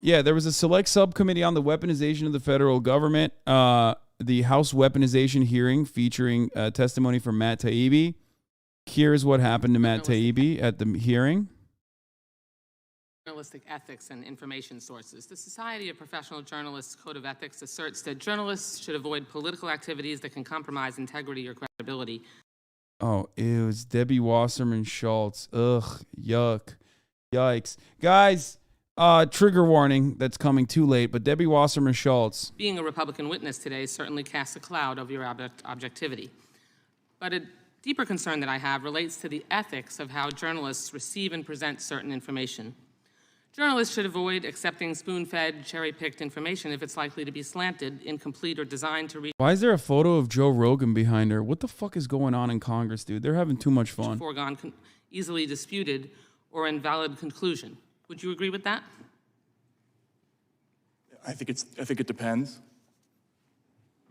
Yeah, there was a select subcommittee on the weaponization of the federal government. The House weaponization hearing featuring testimony from Matt Taibbi. Here's what happened to Matt Taibbi at the hearing. Journalistic ethics and information sources. The Society of Professional Journalists Code of Ethics asserts that journalists should avoid political activities that can compromise integrity or credibility. Oh, ew, it's Debbie Wasserman Schultz. Ugh, yuck, yikes. Guys, trigger warning that's coming too late, but Debbie Wasserman Schultz. Being a Republican witness today certainly casts a cloud over your objectivity. But a deeper concern that I have relates to the ethics of how journalists receive and present certain information. Journalists should avoid accepting spoon-fed, cherry-picked information if it's likely to be slanted, incomplete, or designed to reach. Why is there a photo of Joe Rogan behind her? What the fuck is going on in Congress, dude? They're having too much fun. Foregone, easily disputed, or invalid conclusion. Would you agree with that? I think it depends.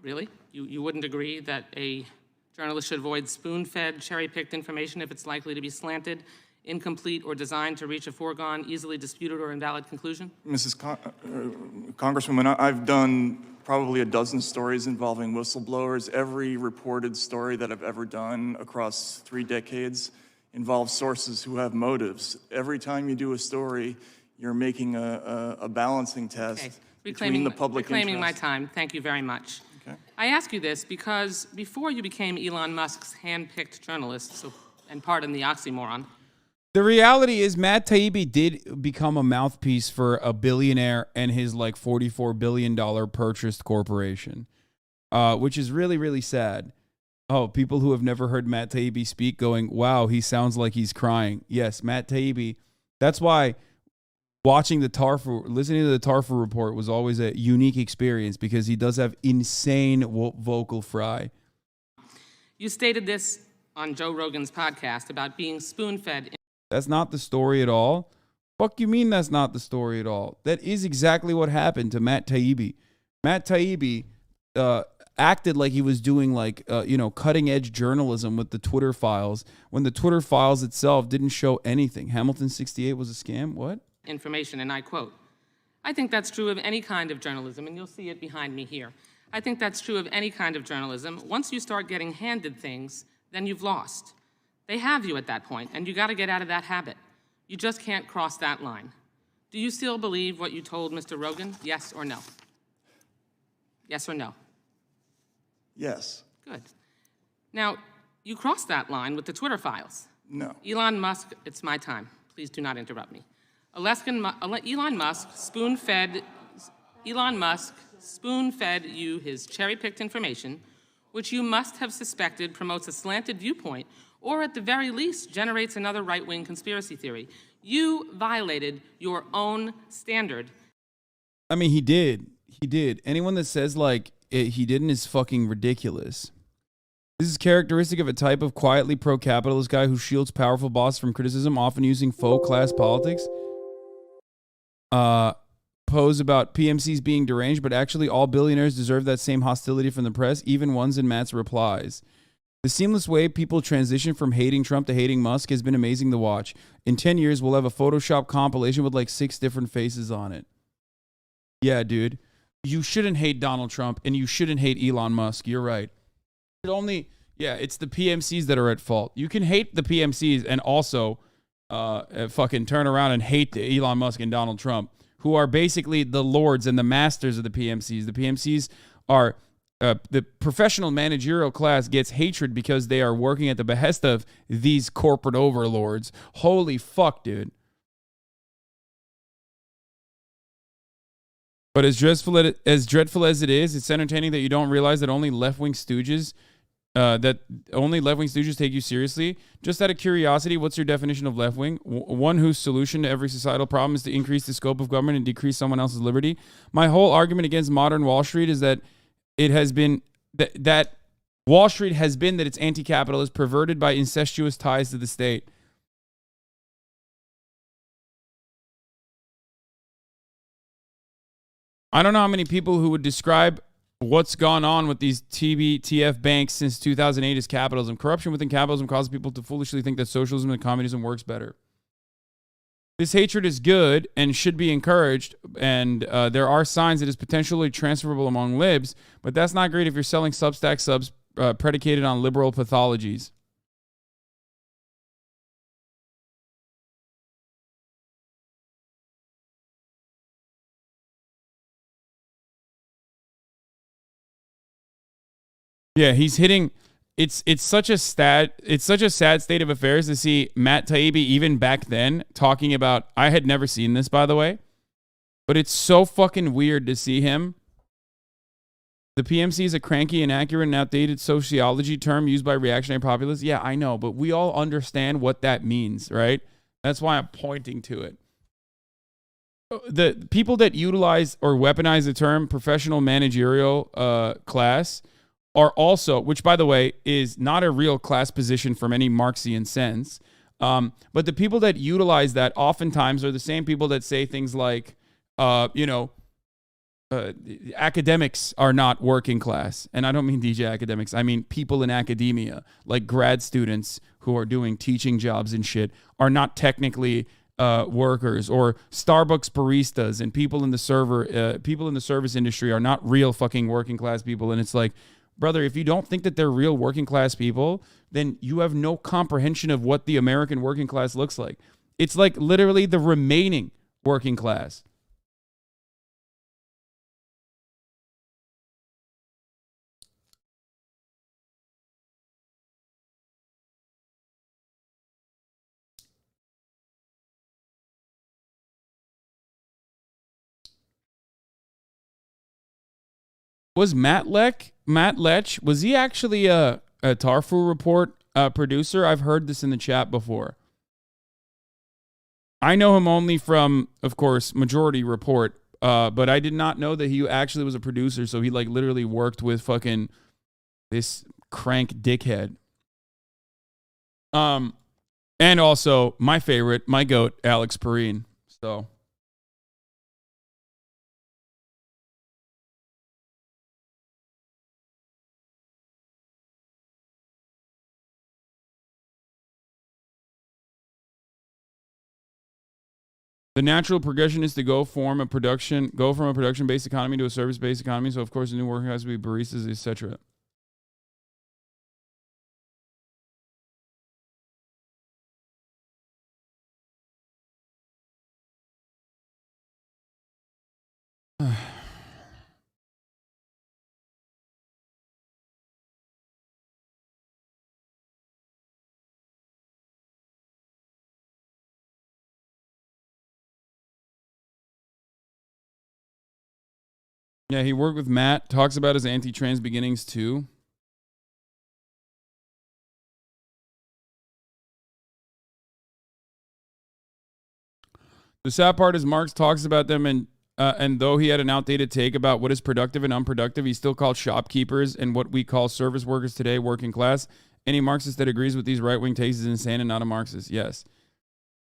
Really? You wouldn't agree that a journalist should avoid spoon-fed, cherry-picked information if it's likely to be slanted, incomplete, or designed to reach a foregone, easily disputed, or invalid conclusion? Congresswoman, I've done probably a dozen stories involving whistleblowers. Every reported story that I've ever done across 3 decades involves sources who have motives. Every time you do a story, you're making a balancing test between the public interest. Reclaiming my time. Thank you very much. Okay. I ask you this because before you became Elon Musk's hand-picked journalist, and pardon the oxymoron, the reality is Matt Taibbi did become a mouthpiece for a billionaire and his like $44 billion purchased corporation, which is really, really sad. Oh, people who have never heard Matt Taibbi speak going, wow, he sounds like he's crying. Yes, Matt Taibbi. That's why listening to the Tarfer report was always a unique experience because he does have insane vocal fry. You stated this on Joe Rogan's podcast about being spoon-fed. That's not the story at all. Fuck you mean that's not the story at all? That is exactly what happened to Matt Taibbi. Matt Taibbi acted like he was doing cutting edge journalism with the Twitter files when the Twitter files itself didn't show anything. Hamilton 68 was a scam? What? Information, and I quote, "I think that's true of any kind of journalism," and you'll see it behind me here. "I think that's true of any kind of journalism. Once you start getting handed things, then you've lost. They have you at that point, and you got to get out of that habit. You just can't cross that line. Do you still believe what you told Mr. Rogan? Yes or no? Yes or no?" Yes. Good. Now, you crossed that line with the Twitter files. No. Elon Musk, it's my time. Please do not interrupt me. Elon Musk spoon-fed you his cherry-picked information, which you must have suspected promotes a slanted viewpoint, or at the very least generates another right-wing conspiracy theory. You violated your own standard. I mean, he did. He did. Anyone that says he didn't is fucking ridiculous. This is characteristic of a type of quietly pro-capitalist guy who shields powerful bosses from criticism, often using faux class politics. Pose about PMCs being deranged, but actually all billionaires deserve that same hostility from the press, even ones in Matt's replies. The seamless way people transition from hating Trump to hating Musk has been amazing to watch. In 10 years, we'll have a Photoshop compilation with like 6 different faces on it. Yeah, dude. You shouldn't hate Donald Trump, and you shouldn't hate Elon Musk. You're right. It's the PMCs that are at fault. You can hate the PMCs and also fucking turn around and hate Elon Musk and Donald Trump, who are basically the lords and the masters of the PMCs. The PMCs are the professional managerial class gets hatred because they are working at the behest of these corporate overlords. Holy fuck, dude. But as dreadful as it is, it's entertaining that you don't realize that only left-wing stooges take you seriously. Just out of curiosity, what's your definition of left-wing? One whose solution to every societal problem is to increase the scope of government and decrease someone else's liberty. My whole argument against modern Wall Street is that it has been that Wall Street has been that it's anti-capitalist, perverted by incestuous ties to the state. I don't know how many people who would describe what's gone on with these TF banks since 2008 as capitalism. Corruption within capitalism causes people to foolishly think that socialism and communism works better. This hatred is good and should be encouraged, and there are signs it is potentially transferable among libs, but that's not great if you're selling Substack subs predicated on liberal pathologies. Yeah, he's hitting. It's such a sad state of affairs to see Matt Taibbi even back then talking about. I had never seen this, by the way, but it's so fucking weird to see him. The PMC is a cranky, inaccurate, and outdated sociology term used by reactionary populists. Yeah, I know, but we all understand what that means, right? That's why I'm pointing to it. The people that utilize or weaponize the term professional managerial class are also, which by the way is not a real class position from any Marxian sense, but the people that utilize that oftentimes are the same people that say things like, academics are not working class. And I don't mean DJ academics. I mean people in academia, like grad students who are doing teaching jobs and shit, are not technically workers, or Starbucks baristas and people in the service industry are not real fucking working class people. And it's like, brother, if you don't think that they're real working class people, then you have no comprehension of what the American working class looks like. It's like literally the remaining working class. Was Matt Lech, was he actually a Tarfu Report producer? I've heard this in the chat before. I know him only from, of course, Majority Report, but I did not know that he actually was a producer, so he like literally worked with fucking this crank dickhead. And also, my favorite, my goat, Alex Perrine. So... the natural progression is to go from a production-based economy to a service-based economy. So, of course, the new worker has to be baristas, etc. Yeah, he worked with Matt. Talks about his anti-trans beginnings too. The sad part is Marx talks about them, and though he had an outdated take about what is productive and unproductive, he still called shopkeepers and what we call service workers today working class. Any Marxist that agrees with these right-wing takes is insane and not a Marxist. Yes,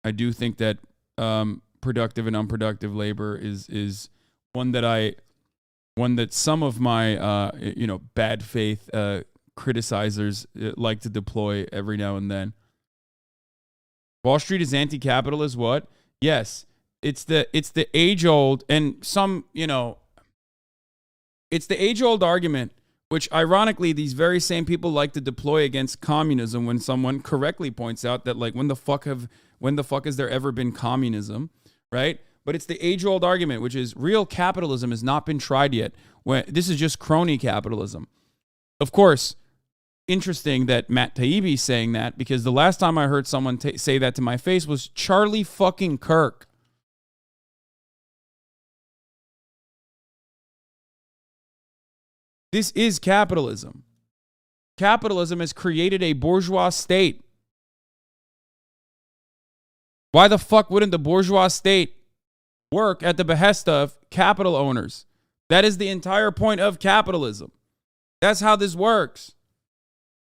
I do think that productive and unproductive labor is one that some of my bad faith criticizers like to deploy every now and then. Wall Street is anti-capitalist. What? Yes, it's the age-old, and some, it's the age-old argument, which ironically these very same people like to deploy against communism when someone correctly points out that, like, when the fuck has there ever been communism, right? But it's the age-old argument, which is real capitalism has not been tried yet. This is just crony capitalism. Of course, interesting that Matt Taibbi is saying that, because the last time I heard someone say that to my face was Charlie fucking Kirk. This is capitalism. Capitalism has created a bourgeois state. Why the fuck wouldn't the bourgeois state work at the behest of capital owners? That is the entire point of capitalism. That's how this works.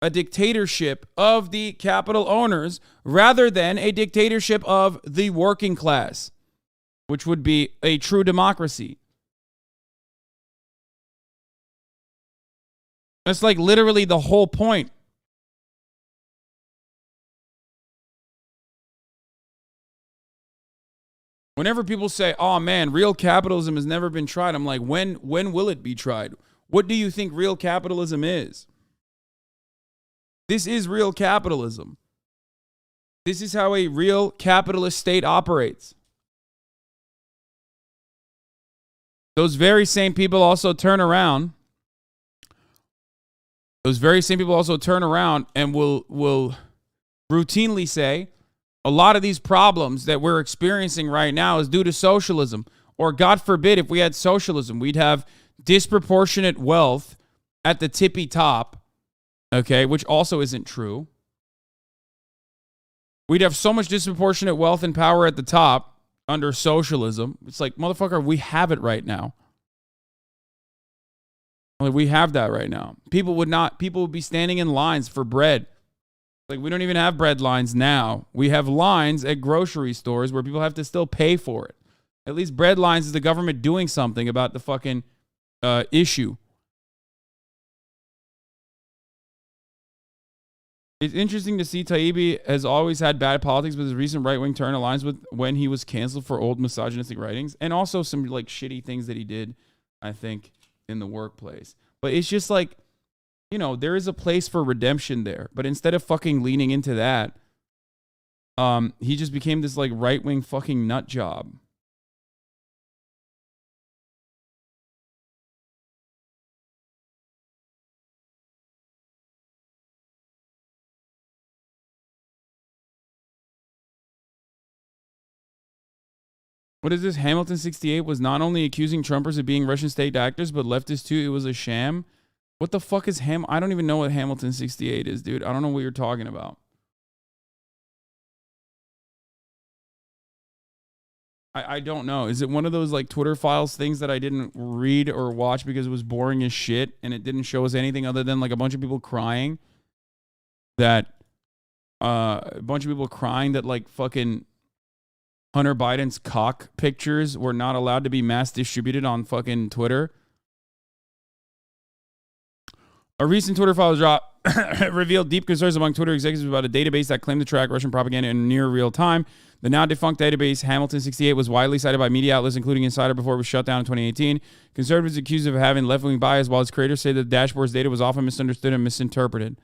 A dictatorship of the capital owners rather than a dictatorship of the working class, which would be a true democracy. That's like literally the whole point. Whenever people say, oh man, real capitalism has never been tried, I'm like, when will it be tried? What do you think real capitalism is? This is real capitalism. This is how a real capitalist state operates. Those very same people also turn around. Those very same people also turn around and will routinely say, a lot of these problems that we're experiencing right now is due to socialism. Or God forbid, if we had socialism, we'd have disproportionate wealth at the tippy top, okay, which also isn't true. We'd have so much disproportionate wealth and power at the top under socialism. It's like, motherfucker, we have it right now. Like, we have that right now. People would be standing in lines for bread. Like, we don't even have bread lines now. We have lines at grocery stores where people have to still pay for it. At least bread lines is the government doing something about the fucking issue. It's interesting to see Taibbi has always had bad politics, but his recent right-wing turn aligns with when he was canceled for old misogynistic writings and also some like shitty things that he did, I think, in the workplace. But it's just like, you know, there is a place for redemption there. But instead of fucking leaning into that, he just became this like right-wing fucking nut job. What is this? Hamilton 68 was not only accusing Trumpers of being Russian state actors, but leftists too. It was a sham. What the fuck is I don't even know what Hamilton 68 is, dude. I don't know what you're talking about. I don't know. Is it one of those like Twitter files things that I didn't read or watch because it was boring as shit and it didn't show us anything other than like a bunch of people crying that like fucking Hunter Biden's cock pictures were not allowed to be mass distributed on fucking Twitter. A recent Twitter file drop revealed deep concerns among Twitter executives about a database that claimed to track Russian propaganda in near real time. The now defunct database, Hamilton 68, was widely cited by media outlets, including Insider, before it was shut down in 2018. Conservatives accused of having left-wing bias, while its creators say that the dashboard's data was often misunderstood and misinterpreted.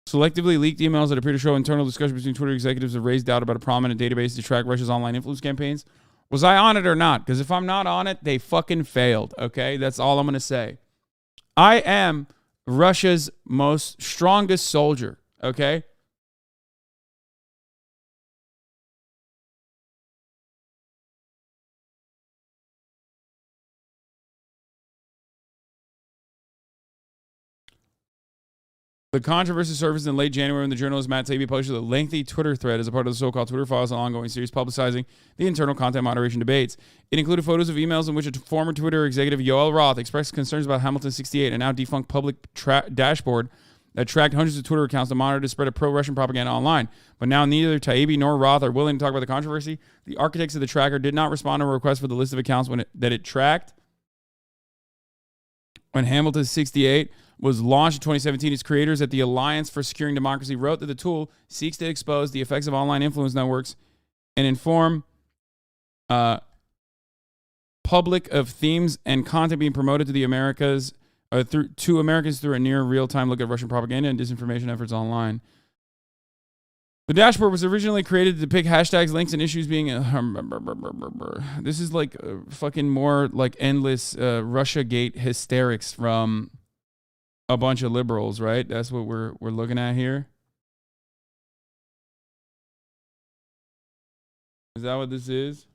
Selectively leaked emails that appear to show internal discussion between Twitter executives have raised doubt about a prominent database to track Russia's online influence campaigns. Was I on it or not? Because if I'm not on it, they fucking failed, okay? That's all I'm going to say. I am Russia's most strongest soldier, okay? The controversy surfaced in late January when the journalist Matt Taibbi posted a lengthy Twitter thread as a part of the so-called Twitter Files, an ongoing series publicizing the internal content moderation debates. It included photos of emails in which a former Twitter executive, Yoel Roth, expressed concerns about Hamilton 68, a now defunct public dashboard that tracked hundreds of Twitter accounts to monitor the spread of pro-Russian propaganda online. But now neither Taibbi nor Roth are willing to talk about the controversy. The architects of the tracker did not respond to a request for the list of accounts that it tracked. When Hamilton 68 was launched in 2017, its creators at the Alliance for Securing Democracy wrote that the tool seeks to expose the effects of online influence networks and inform public of themes and content being promoted to the Americas through a near real-time look at Russian propaganda and disinformation efforts online. The dashboard was originally created to depict hashtags, links, and issues being... This is like fucking more like endless Russiagate hysterics from a bunch of liberals, right? That's what we're looking at here. Is that what this is?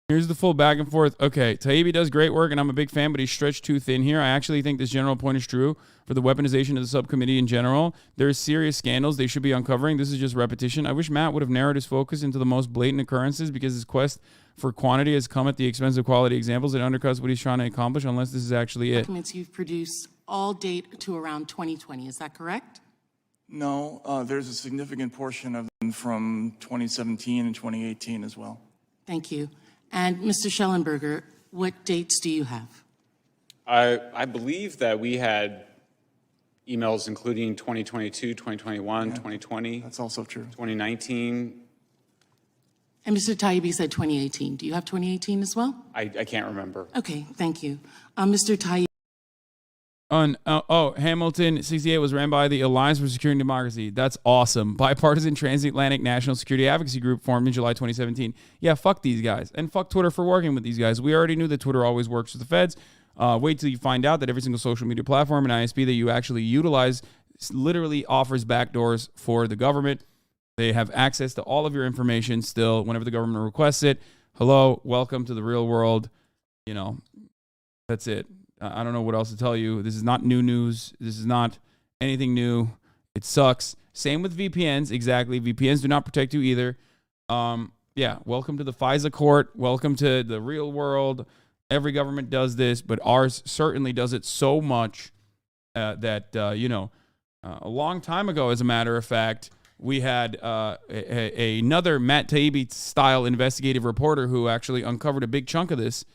Here's the full back and forth. Okay, Taibbi does great work, and I'm a big fan, but he's stretched too thin here. I actually think this general point is true for the weaponization of the subcommittee in general. There are serious scandals they should be uncovering. This is just repetition. I wish Matt would have narrowed his focus into the most blatant occurrences because his quest for quantity has come at the expense of quality examples. It undercuts what he's trying to accomplish unless this is actually it. Documents you've produced all date to around 2020. Is that correct? No, there's a significant portion of them from 2017 and 2018 as well. Thank you. And Mr. Schellenberger, what dates do you have? I believe that we had emails including 2022, 2021, 2020, That's also true. 2019. And Mr. Taibbi said 2018. Do you have 2018 as well? I can't remember. Okay, thank you. Mr. Taibbi. Hamilton 68 was ran by the Alliance for Security and Democracy. That's awesome. Bipartisan transatlantic national security advocacy group formed in July 2017. Yeah, fuck these guys. And fuck Twitter for working with these guys. We already knew that Twitter always works with the feds. Wait till you find out that every single social media platform and ISP that you actually utilize literally offers backdoors for the government. They have access to all of your information still whenever the government requests it. Hello, welcome to the real world. You know, that's it. I don't know what else to tell you. This is not new news. This is not anything new. It sucks. Same with VPNs. Exactly. VPNs do not protect you either. Yeah, welcome to the FISA court. Welcome to the real world. Every government does this, but ours certainly does it so much that, a long time ago, as a matter of fact, we had another Matt Taibbi-style investigative reporter who actually uncovered a big chunk of this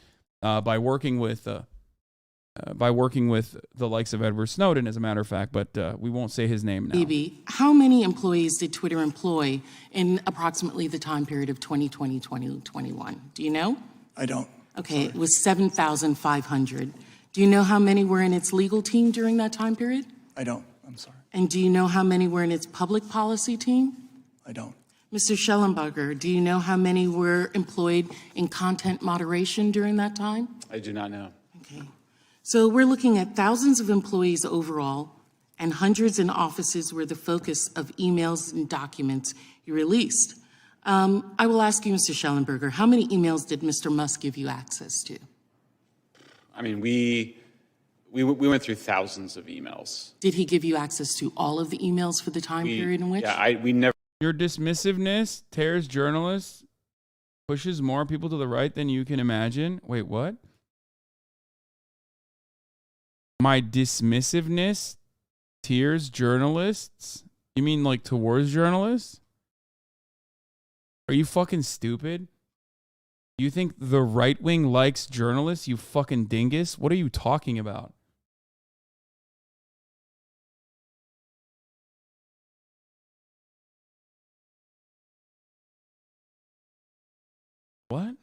by working with the likes of Edward Snowden, as a matter of fact. But we won't say his name now. Taibbi, how many employees did Twitter employ in approximately the time period of 2020, 2021? Do you know? I don't. Okay, it was 7,500. Do you know how many were in its legal team during that time period? I don't. I'm sorry. And do you know how many were in its public policy team? I don't. Mr. Schellenberger, do you know how many were employed in content moderation during that time? I do not know. Okay. So we're looking at thousands of employees overall and hundreds in offices were the focus of emails and documents you released. I will ask you, Mr. Schellenberger, how many emails did Mr. Musk give you access to? I mean, we went through thousands of emails. Did he give you access to all of the emails for the time period in which? Yeah, we never. Your dismissiveness tears journalists, pushes more people to the right than you can imagine. Wait, what? My dismissiveness tears journalists? You mean like towards journalists? Are you fucking stupid? You think the right wing likes journalists, you fucking dingus? What are you talking about? What?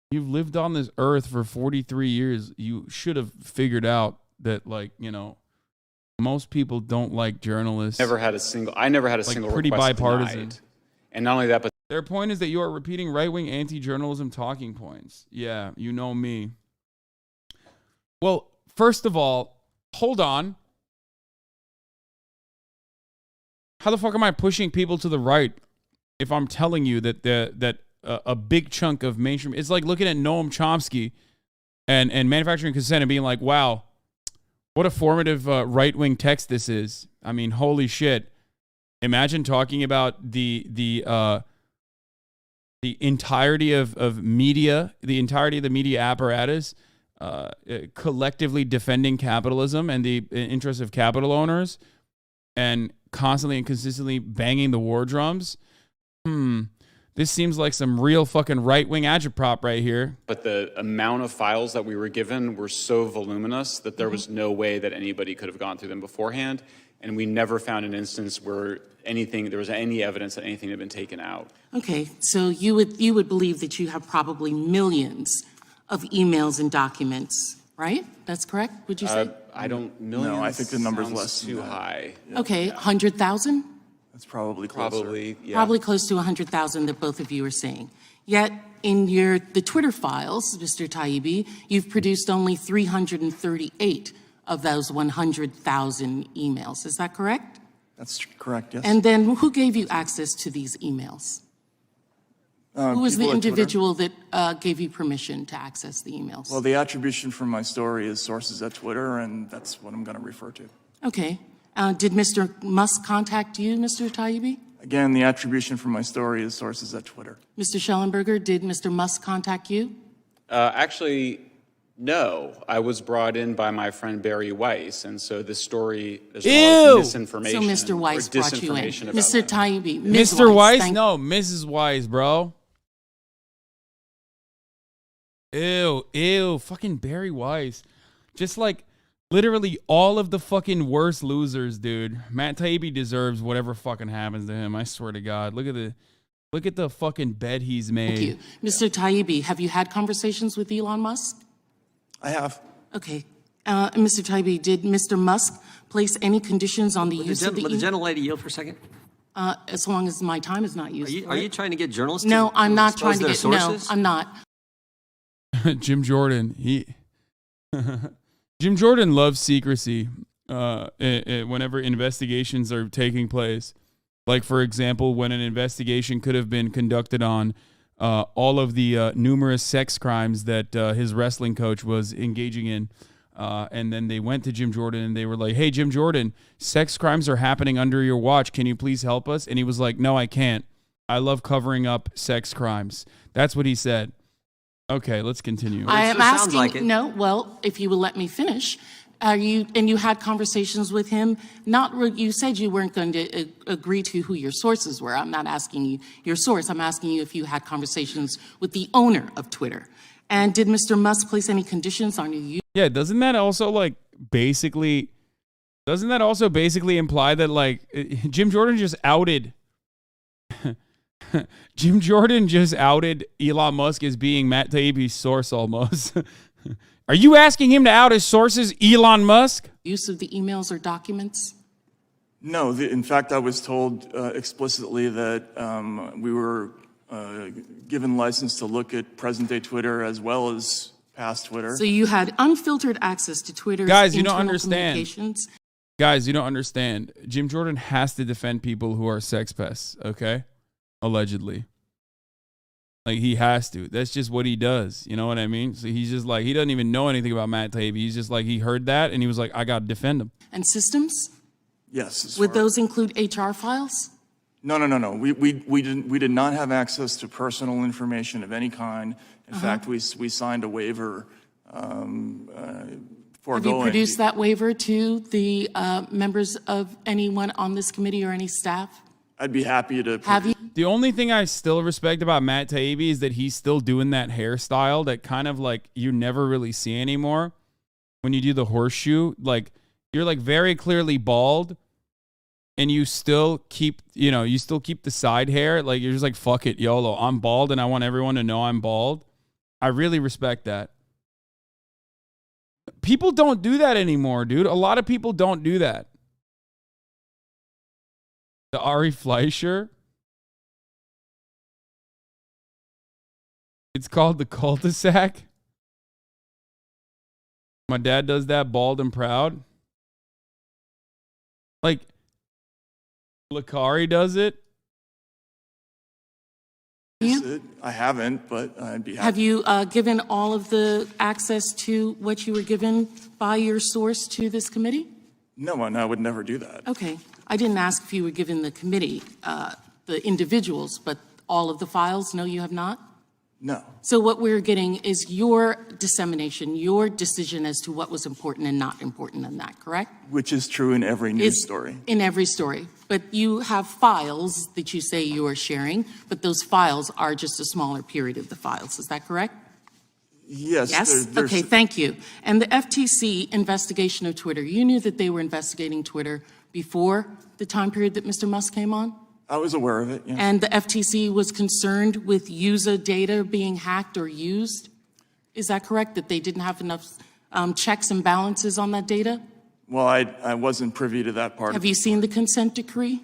You've lived on this earth for 43 years. You should have figured out that, like, most people don't like journalists. I never had a single pretty request bipartisan. denied. And not only that, but Their point is that you are repeating right-wing anti-journalism talking points. Yeah, you know me. Well, first of all, hold on. How the fuck am I pushing people to the right if I'm telling you that a big chunk of mainstream... It's like looking at Noam Chomsky and manufacturing consent and being like, wow, what a formative right-wing text this is. I mean, holy shit. Imagine talking about the entirety of media, the entirety of the media apparatus, collectively defending capitalism and the interests of capital owners, and constantly and consistently banging the war drums. This seems like some real fucking right-wing agitprop right here. But the amount of files that we were given were so voluminous that there was no way that anybody could have gone through them beforehand. And we never found an instance where there was any evidence that anything had been taken out. Okay, so you would believe that you have probably millions of emails and documents, right? That's correct, would you say? Millions. No, I think the number's sounds less than too that. high. Okay, 100,000? That's probably closer. Probably, yeah. Probably close to 100,000 that both of you are saying. Yet in the Twitter files, Mr. Taibbi, you've produced only 338 of those 100,000 emails. Is that correct? That's correct, yes. And then who gave you access to these emails? Who was the people at Twitter. individual that gave you permission to access the emails? Well, the attribution from my story is sources at Twitter, and that's what I'm going to refer to. Okay. Did Mr. Musk contact you, Mr. Taibbi? Again, the attribution from my story is sources at Twitter. Mr. Schellenberger, did Mr. Musk contact you? Actually, No, I was brought in by my friend Barry Weiss, and so this story, there's a lot of So misinformation Mr. Weiss or brought you in. disinformation about Mr. that. Taibbi, Ms. Mr. Weiss? thank- No, Mrs. Weiss, bro. Ew, fucking Barry Weiss. Just like literally all of the fucking worst losers, dude. Matt Taibbi deserves whatever fucking happens to him. I swear to God. Look at the fucking bed he's made. Thank you. Mr. Taibbi, have you had conversations with Elon Musk? I have. Okay. Mr. Taibbi, did Mr. Musk place any conditions on the use of the Would the gentlelady yield for a second? as long as my time is not used? Are you trying to get journalists to No, I'm not expose trying to their get. sources? No, I'm not. Jim Jordan, Jim Jordan loves secrecy whenever investigations are taking place. Like, for example, when an investigation could have been conducted on all of the numerous sex crimes that his wrestling coach was engaging in. And then they went to Jim Jordan and they were like, hey, Jim Jordan, sex crimes are happening under your watch. Can you please help us? And he was like, no, I can't. I love covering up sex crimes. That's what he said. Okay, let's continue. I am sounds asking. like it. No, well, if you will let me finish. You had conversations with him? You said you weren't going to agree to who your sources were. I'm not asking you your source. I'm asking you if you had conversations with the owner of Twitter. And did Mr. Musk place any conditions on you? Yeah, doesn't that also basically imply that Jim Jordan just outed Jim Jordan just outed Elon Musk as being Matt Taibbi's source almost. Are you asking him to out his sources, Elon Musk? Use of the emails or documents? No, in fact, I was told explicitly that we were given license to look at present-day Twitter as well as past Twitter. So you had unfiltered access to Twitter's Guys, you don't internal understand. communications? Guys, you don't understand. Jim Jordan has to defend people who are sex pests, okay? Allegedly. He has to. That's just what he does. You know what I mean? So he's just he doesn't even know anything about Matt Taibbi. He's just he heard that and he was like, I got to defend him. And systems? Yes. Would those include HR files? No. We did not have access to personal information of any kind. In fact, we signed a waiver foregoing. Have you produced that waiver to the members of anyone on this committee or any staff? I'd be happy to. Have you? The only thing I still respect about Matt Taibbi is that he's still doing that hairstyle that kind of you never really see anymore. When you do the horseshoe, you're very clearly bald and you still keep, the side hair. You're just fuck it, YOLO. I'm bald and I want everyone to know I'm bald. I really respect that. People don't do that anymore, dude. A lot of people don't do that. The Ari Fleischer. It's called the cul-de-sac. My dad does that, bald and proud. Lakari does it. I haven't, but I'd be happy. Have you given all of the access to what you were given by your source to this committee? No, and I would never do that. Okay. I didn't ask if you were given the committee, the individuals, but all of the files? No, you have not? No. So what we're getting is your dissemination, your decision as to what was important and not important in that, correct? Which is true in every news story. In every story. But you have files that you say you are sharing, but those files are just a smaller period of the files. Is that correct? Yes. Yes? Okay, thank you. And the FTC investigation of Twitter, you knew that they were investigating Twitter before the time period that Mr. Musk came on? I was aware of it, yes. And the FTC was concerned with user data being hacked or used? Is that correct, that they didn't have enough checks and balances on that data? Well, I wasn't privy to that part. Have you seen the consent decree?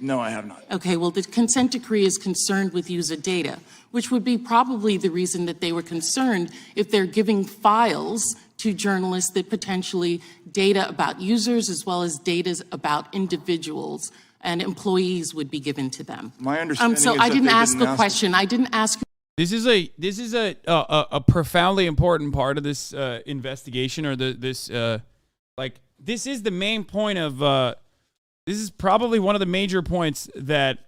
No, I have not. Okay, well, the consent decree is concerned with user data, which would be probably the reason that they were concerned if they're giving files to journalists that potentially data about users as well as data about individuals and employees would be given to them. My understanding so is I that didn't they ask didn't the ask- question. I didn't ask. This is a profoundly important part of this investigation, or this is the main point of this is probably one of the major points that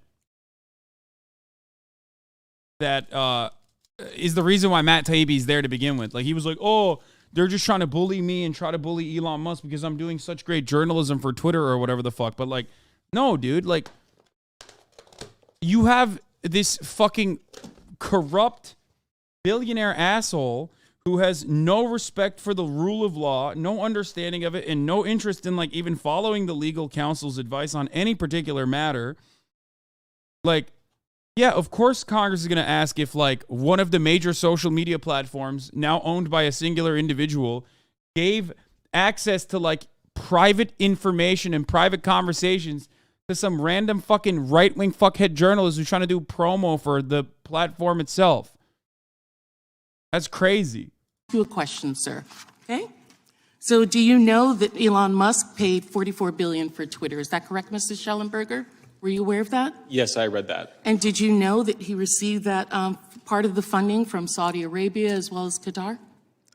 is the reason why Matt Taibbi is there to begin with. Like, he was like, oh, they're just trying to bully me and try to bully Elon Musk because I'm doing such great journalism for Twitter or whatever the fuck. But like, no, dude, like, you have this fucking corrupt billionaire asshole who has no respect for the rule of law, no understanding of it, and no interest in like even following the legal counsel's advice on any particular matter. Like, yeah, of course Congress is going to ask if like one of the major social media platforms now owned by a singular individual gave access to like private information and private conversations to some random fucking right-wing fuckhead journalist who's trying to do promo for the platform itself. That's crazy. You a question, sir. Okay. So do you know that Elon Musk paid $44 billion for Twitter? Is that correct, Mr. Schellenberger? Were you aware of that? Yes, I read that. And did you know that he received that part of the funding from Saudi Arabia as well as Qatar?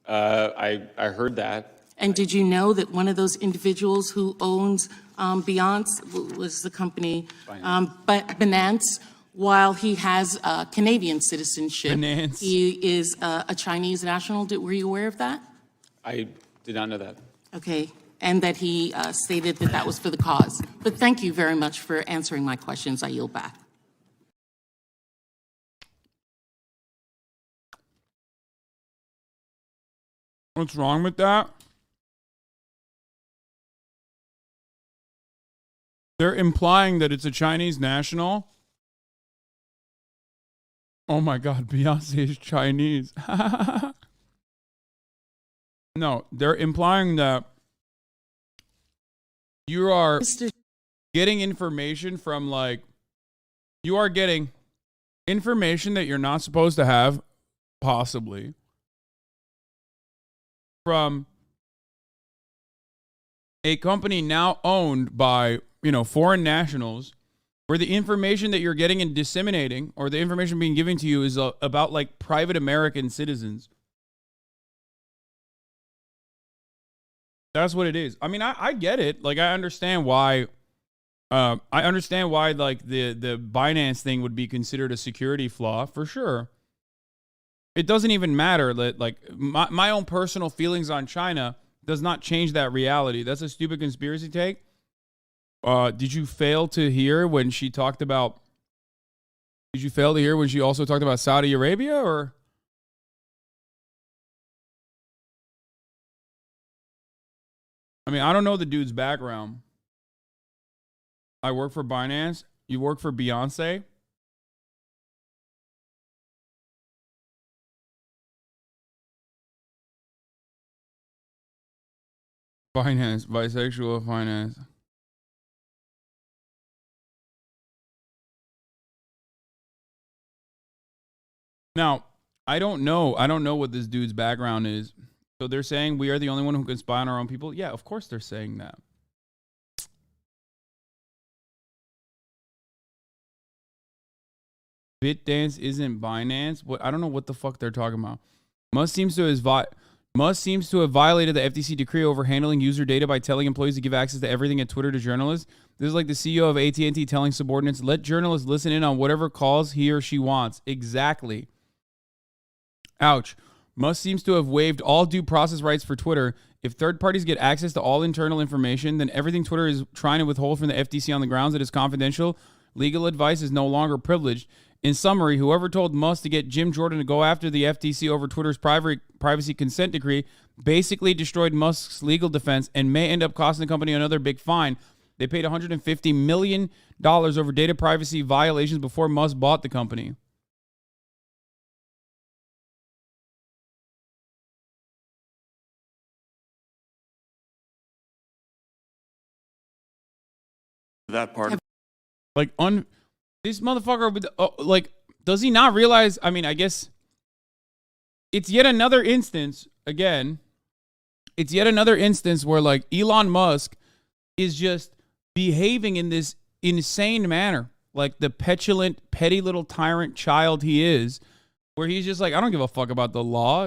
I heard that. And did you know that one of those individuals who owns Binance was the company Binance, while he has Canadian citizenship, Binance. he is a Chinese national? Were you aware of that? I did not know that. Okay, and that he stated that that was for the cause. But thank you very much for answering my questions. I yield back. What's wrong with that? They're implying that it's a Chinese national. Oh my God, Beyonce is Chinese. No, they're implying that you are getting information from like, you are getting information that you're not supposed to have, possibly, from a company now owned by, foreign nationals, where the information that you're getting and disseminating, or the information being given to you, is about like private American citizens. That's what it is. I mean, I get it. Like, I understand why. I understand why like the Binance thing would be considered a security flaw for sure. It doesn't even matter that like my own personal feelings on China does not change that reality. That's a stupid conspiracy take. Did you fail to hear when she talked about? Did you fail to hear when she also talked about Saudi Arabia, or? I mean, I don't know the dude's background. I work for Binance. You work for Beyonce. Finance, bisexual finance. Now, I don't know what this dude's background is. So they're saying we are the only one who can spy on our own people. Yeah, of course they're saying that. BitDance isn't Binance. What, I don't know what the fuck they're talking about. Musk seems to have violated the FTC decree over handling user data by telling employees to give access to everything at Twitter to journalists. This is like the CEO of AT&T telling subordinates, let journalists listen in on whatever calls he or she wants. Exactly. Ouch. Musk seems to have waived all due process rights for Twitter. If third parties get access to all internal information, then everything Twitter is trying to withhold from the FTC on the grounds that it's confidential. Legal advice is no longer privileged. In summary, whoever told Musk to get Jim Jordan to go after the FTC over Twitter's privacy consent decree basically destroyed Musk's legal defense and may end up costing the company another big fine. They paid $150 million over data privacy violations before Musk bought the company. That part. Like, this motherfucker, does he not realize? I mean, I guess it's yet another instance, again, it's yet another instance where, like, Elon Musk is just behaving in this insane manner, like the petulant, petty little tyrant child he is, where he's just like, I don't give a fuck about the law.